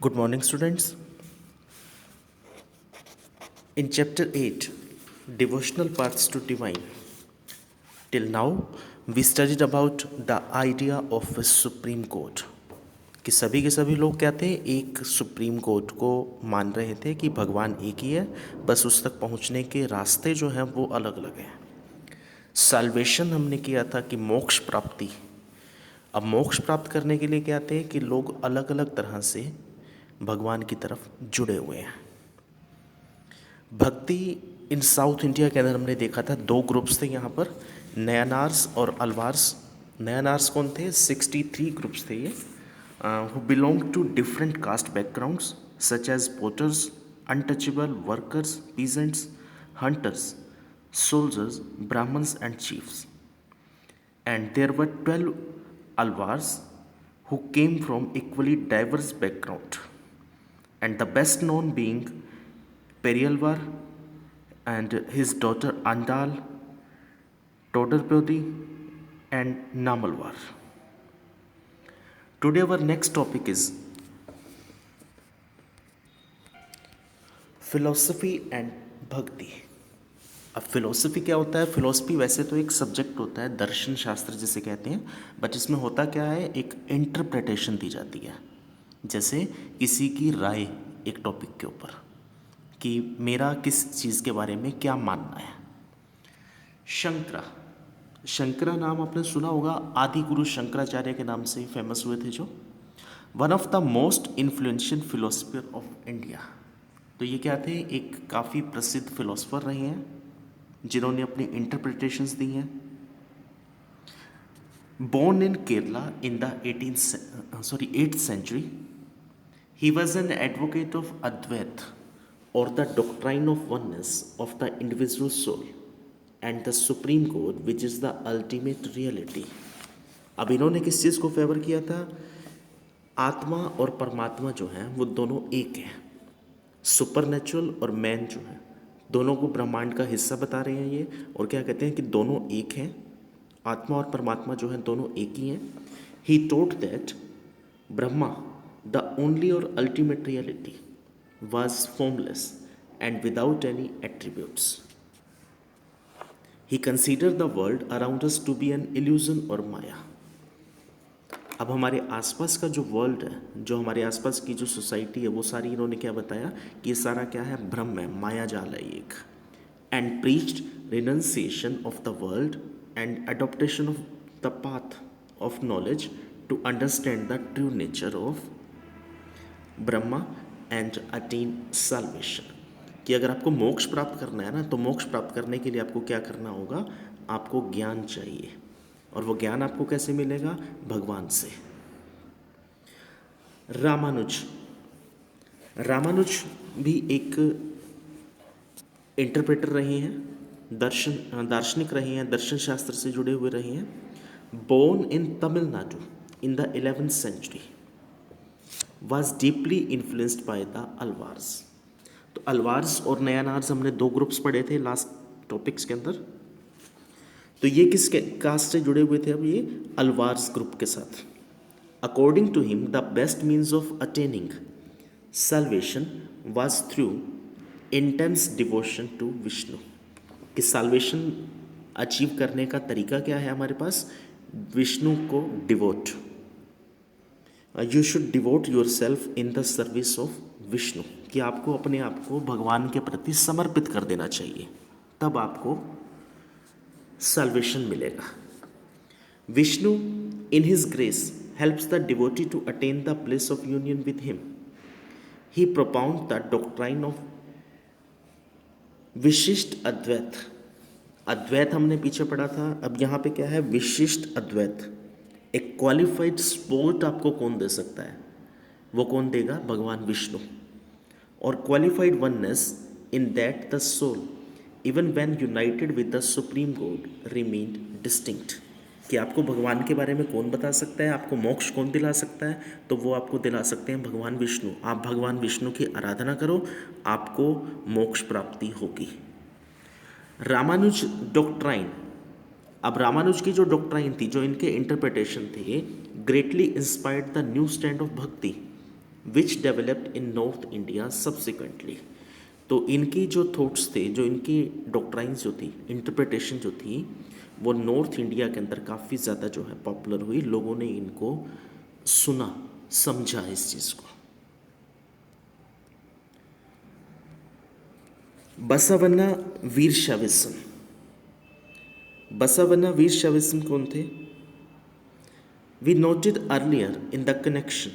Good morning, students. In chapter 8, Devotional Paths to Divine, till now we studied about the idea of a Supreme Court. कि सभी के सभी लोग क्या थे, एक सुप्रीम कोर्ट को मान रहे थे कि भगवान एक ही है, बस उस तक पहुंचने के रास्ते जो हैं वो अलग अलग हैं. साल्वेशन हमने किया था कि मोक्ष प्राप्ति. अब मोक्ष प्राप्त करने के लिए क्या थे कि लोग अलग अलग तरह से भगवान की तरफ जुड़े हुए हैं. भक्ति इन साउथ इंडिया के अंदर हमने देखा था दो ग्रुप्स थे यहाँ पर, नयनार्स और अलवार्स. नयनार्स कौन थे? 63 ग्रुप्स थे ये, who belong to different caste backgrounds such as potters, untouchable, workers, peasants, hunters, soldiers, brahmins and chiefs. And there were 12 alvars who came from equally diverse background, and the best known being Periyalvar and his daughter Andal, Todarpodi and Namalwar. Today our next topic is philosophy and भक्ति. अब philosophy क्या होता है? Philosophy वैसे तो एक subject होता है, दर्शन शास्त्र जिसे कहते हैं, बट इसमें होता क्या है, एक इंटरप्रिटेशन दी जाती है. जैसे किसी की राय एक टॉपिक के ऊपर कि मेरा किस चीज़ के बारे में क्या मानना है. शंकरा नाम आपने सुना होगा, आदि गुरु शंकराचार्य के नाम से फेमस हुए थे, जो one of the most influential philosopher of India. तो ये क्या थे? एक काफ़ी प्रसिद्ध फिलोसफर रहे हैं जिन्होंने अपनी इंटरप्रिटेशंस दी हैं. Born in Kerala in the 8th century, he was an advocate of Advait or the doctrine of oneness of the individual soul and the supreme good which is the ultimate reality. अब इन्होंने किस चीज़ को favour किया था? आत्मा और परमात्मा जो हैं वो दोनों एक हैं. सुपरनेचुरल और मैन जो है दोनों को ब्रह्मांड का हिस्सा बता रहे हैं ये, और क्या कहते हैं कि दोनों एक हैं. आत्मा और परमात्मा जो है दोनों एक ही हैं. ही टोट दैट ब्रह्मा द ओनली और ultimate reality was formless and without any attributes. He considered the world around us to be an illusion or maya. अब हमारे आसपास का जो वर्ल्ड है, जो हमारे आसपास की जो सोसाइटी है, वो सारी इन्होंने क्या बताया कि ये सारा क्या है? भ्रम है, माया जाल है एक. And preached renunciation of the world and adaptation of the path of knowledge to understand the true nature of Brahma and attain salvation. कि अगर आपको मोक्ष प्राप्त करना है ना, तो मोक्ष प्राप्त करने के लिए आपको क्या करना होगा? आपको ज्ञान चाहिए. और वो ज्ञान आपको कैसे मिलेगा? भगवान से. रामानुज भी एक इंटरप्रेटर रहे हैं, दार्शनिक रहे हैं, दर्शन शास्त्र से जुड़े हुए रहे हैं. Born in Tamil Nadu in the 11th century, was deeply influenced by the Alvars. तो अलवार्स और नयनार्स हमने दो ग्रुप्स पढ़े थे लास्ट टॉपिक्स के अंदर. तो ये किस कास्ट से जुड़े हुए थे? अब ये अलवार्स ग्रुप के साथ. According to him the best means of attaining salvation was through intense devotion to Vishnu. कि साल्वेशन अचीव करने का तरीका क्या है हमारे पास? विष्णु को devote. You should devote your self in the service of Vishnu. कि आपको अपने आप को भगवान के प्रति समर्पित कर देना चाहिए, तब आपको साल्वेशन मिलेगा. Vishnu in his grace helps the devotee to attain the place of union with him. He propound the doctrine of Vishishta Advaita. अद्वैत हमने पीछे पढ़ा था, अब यहाँ पे क्या है? विशिष्ट अद्वैत. एक क्वालिफाइड स्पोर्ट आपको कौन दे सकता है? वो कौन देगा? भगवान विष्णु. और qualified oneness in that the soul even when united with the supreme god remained distinct. कि आपको भगवान के बारे में कौन बता सकता है? आपको मोक्ष कौन दिला सकता है? तो वो आपको दिला सकते हैं भगवान विष्णु. आप भगवान विष्णु की आराधना करो, आपको मोक्ष प्राप्ति होगी. रामानुज डॉक्ट्राइन. अब रामानुज की जो डॉक्ट्राइन थी, जो इनके इंटरप्रिटेशन थे, greatly inspired the new stand of bhakti which developed in North India subsequently. तो इनकी जो थॉट्स थे, जो इनकी डॉक्ट्राइन्स जो थी, इंटरप्रिटेशन जो थी, वो नॉर्थ इंडिया के अंदर काफ़ी ज़्यादा जो है पॉपुलर हुई। लोगों ने इनको सुना, समझा इस चीज़ को। बसवन्ना वीर शैविज्म। बसवन्ना वीर शैविज्म कौन थे? We noted earlier in the connection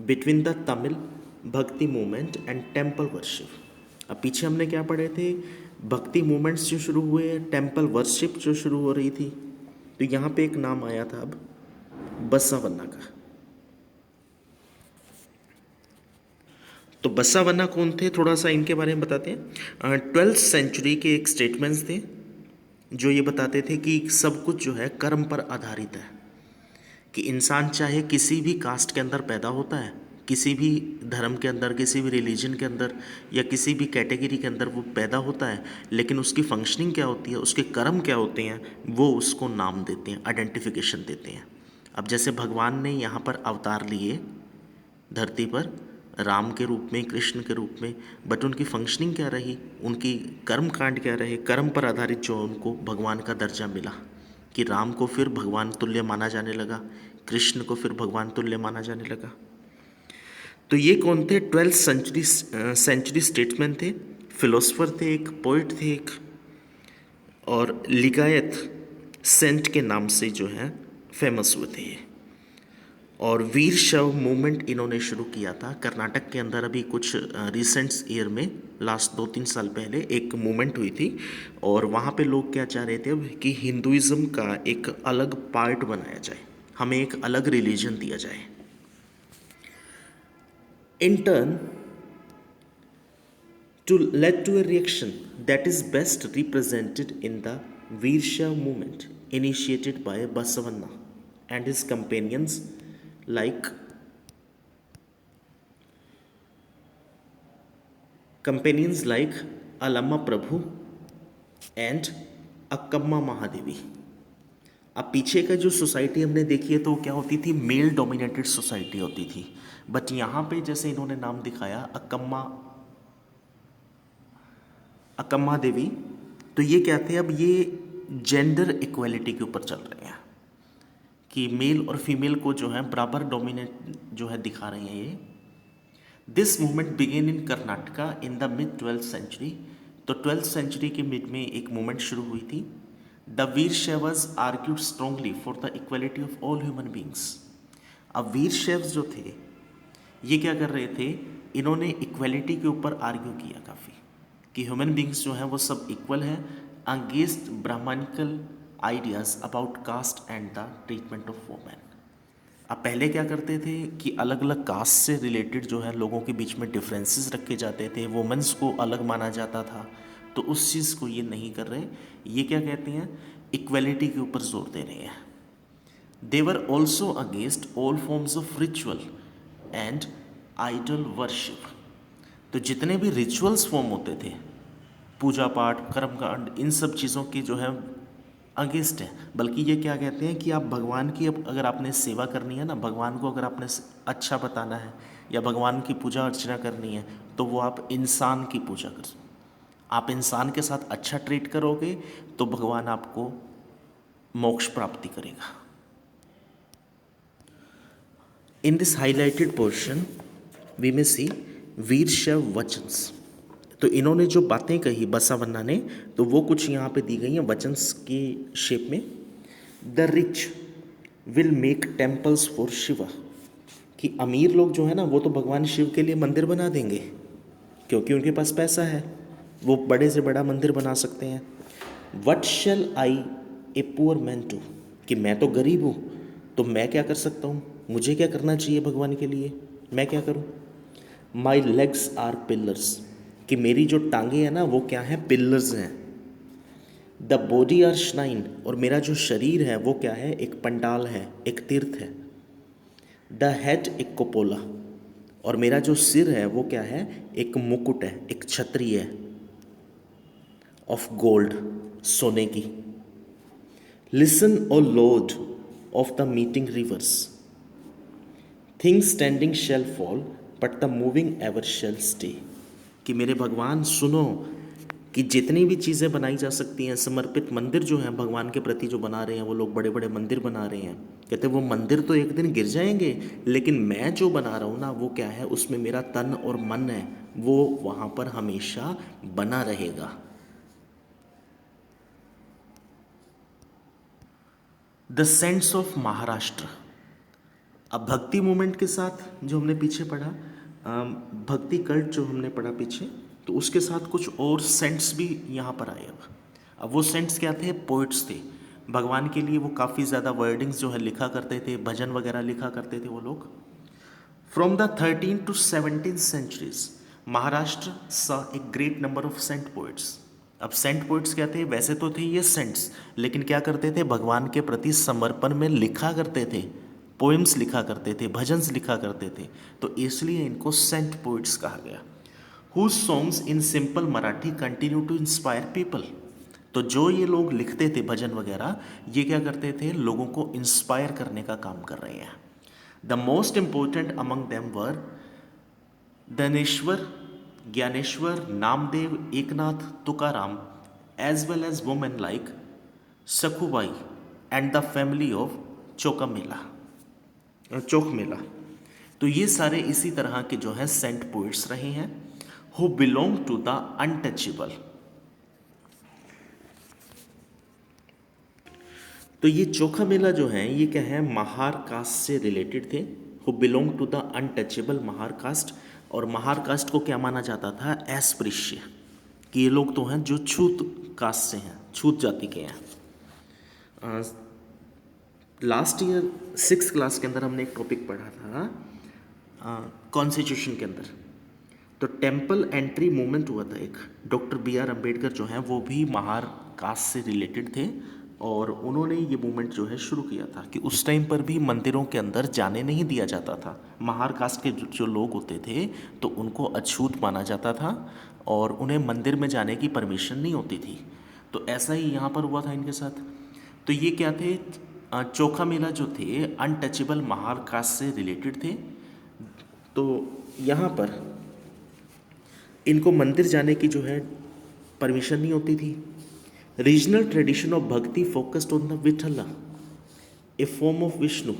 between the Tamil भक्ति मूवमेंट एंड टेम्पल वर्शिप। अब पीछे हमने क्या पढ़े थे? भक्ति मूवमेंट्स जो शुरू हुए, टेम्पल वर्शिप जो शुरू हो रही थी। तो यहाँ पे एक नाम आया था अब बसवन्ना का। तो बसवन्ना कौन थे, थोड़ा सा इनके बारे में बताते हैं। 12th सेंचुरी के एक स्टेटमेंट्स थे जो ये बताते थे कि सब कुछ जो है कर्म पर आधारित है, कि इंसान चाहे किसी भी कास्ट के अंदर पैदा होता है, किसी भी धर्म के अंदर, किसी भी रिलीजन के अंदर या किसी भी कैटेगरी के अंदर वो पैदा होता है, लेकिन उसकी फंक्शनिंग क्या होती है, उसके कर्म क्या होते हैं, वो उसको नाम देते हैं, आइडेंटिफिकेशन देते हैं। अब जैसे भगवान ने यहाँ पर अवतार लिए धरती पर, राम के रूप में, कृष्ण के रूप में, बट उनकी फंक्शनिंग क्या रही, उनकी कर्म कांड क्या रहे, कर्म पर आधारित जो उनको भगवान का दर्जा मिला, कि राम को फिर भगवान तुल्य माना जाने लगा, कृष्ण को फिर भगवान तुल्य माना जाने लगा। तो ये कौन थे? 12th सेंचुरी स्टेट्समैन थे, फिलोसफर थे, एक पोइट थे एक, और लिगायत सेंट के नाम से जो है फेमस हुए थे ये। और वीर शैव मूवमेंट इन्होंने शुरू किया था कर्नाटक के अंदर। अभी कुछ रिसेंट ईयर में, लास्ट 2-3 साल पहले एक मूवमेंट हुई थी, और वहाँ पे लोग क्या चाह रहे थे अब कि हिंदुइज्म का एक अलग पार्ट बनाया जाए, हमें एक अलग रिलीजन दिया जाए। In turn to led to a reaction that is best represented in the Veer Shaiv movement initiated by Basavanna and his companions like Alamma Prabhu and Akkamma Mahadevi. अब पीछे का जो सोसाइटी हमने देखी है तो क्या होती थी, मेल डोमिनेटेड सोसाइटी होती थी, बट यहाँ पे जैसे इन्होंने नाम दिखाया अक्कम्मा देवी, तो ये क्या थे, अब ये जेंडर इक्वलिटी के ऊपर चल रहे हैं कि मेल और फीमेल को जो है बराबर डोमिनेट जो है दिखा रहे हैं ये। This movement began in Karnataka in the mid 12th century. तो 12th सेंचुरी के मिड में एक मूवमेंट शुरू हुई थी। The Vira Shaivas argued strongly for the equality of all human beings. अब वीर शैव्स जो थे ये क्या कर रहे थे, इन्होंने इक्वलिटी के ऊपर आर्ग्यू किया काफ़ी, कि ह्यूमन बींग्स जो हैं वो सब इक्वल हैं, against brahmanical ideas about caste and the treatment of women. अब पहले क्या करते थे कि अलग अलग कास्ट से रिलेटेड जो है लोगों के बीच में डिफरेंसेस रखे जाते थे, वुमेंस को अलग माना जाता था, तो उस चीज़ को ये नहीं कर रहे। ये क्या कहते हैं, इक्वलिटी के ऊपर जोर दे रहे हैं। They were also against all forms of ritual and idol worship. तो जितने भी रिचुअल्स फॉर्म होते थे, पूजा पाठ, कर्मकांड, इन सब चीज़ों की जो है अगेंस्ट है। बल्कि ये क्या कहते हैं कि आप भगवान की अगर आपने सेवा करनी है ना, भगवान को अगर आपने अच्छा बताना है या भगवान की पूजा अर्चना करनी है, तो वो आप इंसान की पूजा कर, आप इंसान के साथ अच्छा ट्रीट करोगे तो भगवान आपको मोक्ष प्राप्ति करेगा। In this highlighted portion we may see वीर शैव वचन्स। तो इन्होंने जो बातें कही बसवन्ना ने, तो वो कुछ यहाँ पे दी गई हैं वचन्स के शेप में। The rich will make temples for Shiva, कि अमीर लोग जो है ना वो तो भगवान शिव के लिए मंदिर बना देंगे, क्योंकि उनके पास पैसा है, वो बड़े से बड़ा मंदिर बना सकते हैं। What shall I a poor man do, कि मैं तो गरीब हूँ तो मैं क्या कर सकता हूँ, मुझे क्या करना चाहिए भगवान के लिए, मैं क्या करूँ। माई लेग्स आर पिलर्स, कि मेरी जो टांगे हैं ना वो क्या है, पिलर्स हैं। द बॉडी आर श्राइन, और मेरा जो शरीर है वो क्या है, एक पंडाल है, एक तीर्थ है। द हेड एक कपोला, और मेरा जो सिर है वो क्या है, एक मुकुट है, एक छतरी है ऑफ गोल्ड, सोने की। Listen O lord of the meeting rivers, things standing shall fall, but the moving ever shall stay, कि मेरे भगवान सुनो कि जितनी भी चीज़ें बनाई जा सकती हैं, समर्पित मंदिर जो हैं भगवान के प्रति जो बना रहे हैं, वो लोग बड़े बड़े मंदिर बना रहे हैं, कहते हैं वो मंदिर तो एक दिन गिर जाएंगे, लेकिन मैं जो बना रहा हूँ ना वो क्या है, उसमें मेरा तन और मन है, वो वहाँ पर हमेशा बना रहेगा। The saints of Maharashtra. अब भक्ति मूवमेंट के साथ जो हमने पीछे पढ़ा, भक्ति कल्ट जो हमने पढ़ा पीछे, तो उसके साथ कुछ और सेंट्स भी यहाँ पर आए। अब वो सेंट्स क्या थे? पोइट्स थे। भगवान के लिए वो काफ़ी ज़्यादा वर्डिंग्स जो है लिखा करते थे, भजन वगैरह लिखा करते थे वो लोग। From the 13 to 17 centuries Maharashtra saw a great number of saint poets. अब सेंट पोइट्स क्या थे? वैसे तो थे ये सेंट्स, लेकिन क्या करते थे? भगवान के प्रति समर्पण में लिखा करते थे, पोएम्स लिखा करते थे, भजन्स लिखा करते थे, तो इसलिए इनको सेंट पोइट्स कहा गया। Whose songs in simple Marathi continue to inspire people. तो जो ये लोग लिखते थे भजन वगैरह, ये क्या करते थे? लोगों को इंस्पायर करने का काम कर रहे हैं। The most important among them were Dhaneshwar, Gyaneshwar, Namdev, Eknath, Tukaram, as well as women like Sakhubai and the family of Chokamela, Chokhamela. तो ये सारे इसी तरह के जो हैं सेंट पोइट्स रहे हैं, who belong to the untouchable. तो ये चोखा मेला जो है ये क्या है? महार कास्ट से रिलेटेड थे, who belong to the untouchable Mahar caste. और महार कास्ट को क्या माना जाता था? अस्पृश्य, कि ये लोग तो हैं जो छूत कास्ट से हैं, छूत जाति के हैं। लास्ट ईयर 6th क्लास के अंदर हमने एक टॉपिक पढ़ा था कॉन्स्टिट्यूशन के अंदर, तो टेम्पल एंट्री मूवमेंट हुआ था एक। Doctor B.R. अम्बेडकर जो हैं वो भी महार कास्ट से रिलेटेड थे, और उन्होंने ये मूवमेंट जो है शुरू किया था कि उस टाइम पर भी मंदिरों के अंदर जाने नहीं दिया जाता था। महार कास्ट के जो लोग होते थे तो उनको अछूत माना जाता था और उन्हें मंदिर में जाने की परमिशन नहीं होती थी। तो ऐसा ही यहाँ पर हुआ था इनके साथ। तो ये क्या थे? चोखा मेला जो थे अनटचेबल महार कास्ट से रिलेटेड थे। तो यहाँ पर इनको मंदिर जाने की जो है परमिशन नहीं होती थी। Regional tradition of bhakti focused on the Vithala, a form of Vishnu.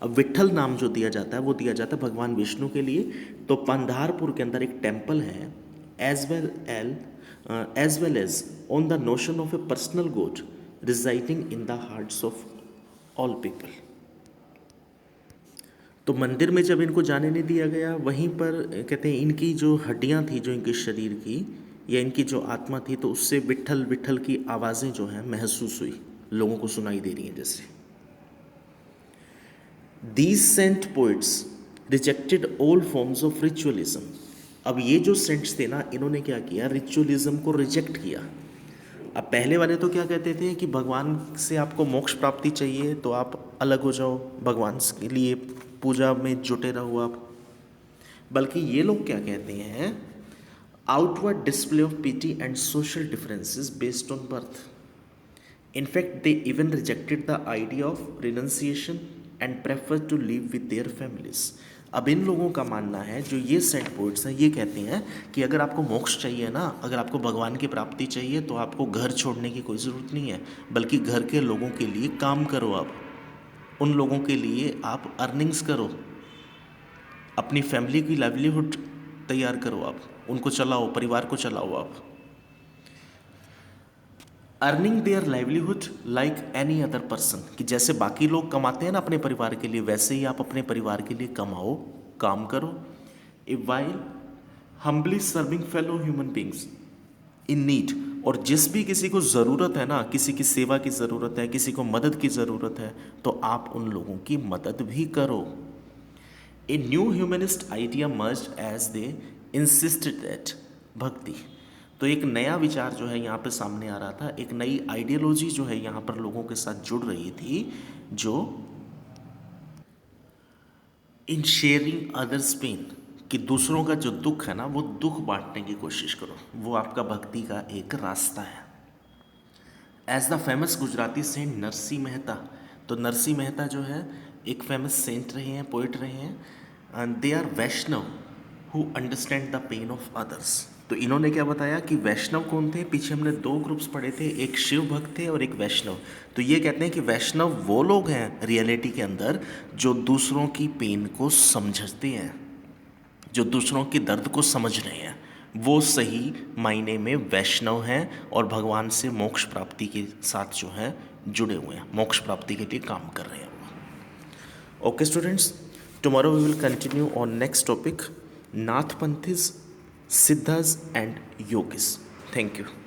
अब विठल नाम जो दिया जाता है वो दिया जाता है भगवान विष्णु के लिए। तो पंधारपुर के अंदर एक टेम्पल है, as well as on the notion of a personal god residing in the hearts of all people. तो मंदिर में जब इनको जाने नहीं दिया गया, वहीं पर कहते हैं इनकी जो हड्डियां थी, जो इनके शरीर की या इनकी जो आत्मा थी, तो उससे विठल विठल की आवाज़ें जो हैं महसूस हुई, लोगों को सुनाई दे रही हैं जैसे। These saint poets rejected all forms of ritualism. अब ये जो सेंट्स थे ना, इन्होंने क्या किया? रिचुअलिज्म को रिजेक्ट किया। अब पहले वाले तो क्या कहते थे कि भगवान से आपको मोक्ष प्राप्ति चाहिए तो आप अलग हो जाओ, भगवान के लिए पूजा में जुटे रहो आप। बल्कि ये लोग क्या कहते हैं? outward display of pity and social differences based on birth. In fact, they even rejected the idea of renunciation and preferred to live with their families. अब इन लोगों का मानना है, जो ये सेंट पोइट्स हैं, ये कहते हैं कि अगर आपको मोक्ष चाहिए ना, अगर आपको भगवान की प्राप्ति चाहिए, तो आपको घर छोड़ने की कोई ज़रूरत नहीं है, बल्कि घर के लोगों के लिए काम करो। आप उन लोगों के लिए आप अर्निंग्स करो, अपनी फैमिली की लाइवलीहुड तैयार करो, आप उनको चलाओ, परिवार को चलाओ आप। Earning their livelihood like any other person, कि जैसे बाकी लोग कमाते हैं ना अपने परिवार के लिए, वैसे ही आप अपने परिवार के लिए कमाओ, काम करो। A while humbly serving fellow human beings in need, और जिस भी किसी को ज़रूरत है ना, किसी की सेवा की ज़रूरत है, किसी को मदद की ज़रूरत है, तो आप उन लोगों की मदद भी करो। A new humanist idea merged as they insisted that bhakti. तो एक नया विचार जो है यहाँ पे सामने आ रहा था, एक नई आइडियोलॉजी जो है यहाँ पर लोगों के साथ जुड़ रही थी, जो इन शेयरिंग अदर्स पेन, कि दूसरों का जो दुख है ना, वो दुख बांटने की कोशिश करो, वो आपका भक्ति का एक रास्ता है। As the famous Gujarati saint Narsinh Mehta, तो नरसिंह मेहता जो है एक फेमस सेंट रहे हैं, पोइट रहे हैं, and they are Vaishnav who understand the pain of others. तो इन्होंने क्या बताया कि वैष्णव कौन थे। पीछे हमने दो ग्रुप्स पढ़े थे, एक शिव भक्त थे और एक वैष्णव। तो ये कहते हैं कि वैष्णव वो लोग हैं रियलिटी के अंदर जो दूसरों की पेन को समझते हैं, जो दूसरों की दर्द को समझ रहे हैं, वो सही मायने में वैष्णव हैं और भगवान से मोक्ष प्राप्ति के साथ जो है जुड़े हुए हैं, मोक्ष प्राप्ति के लिए काम कर रहे हैं। Okay students, tomorrow we will continue on next topic, Nath Panthis, Siddhas and Yogis. Thank you.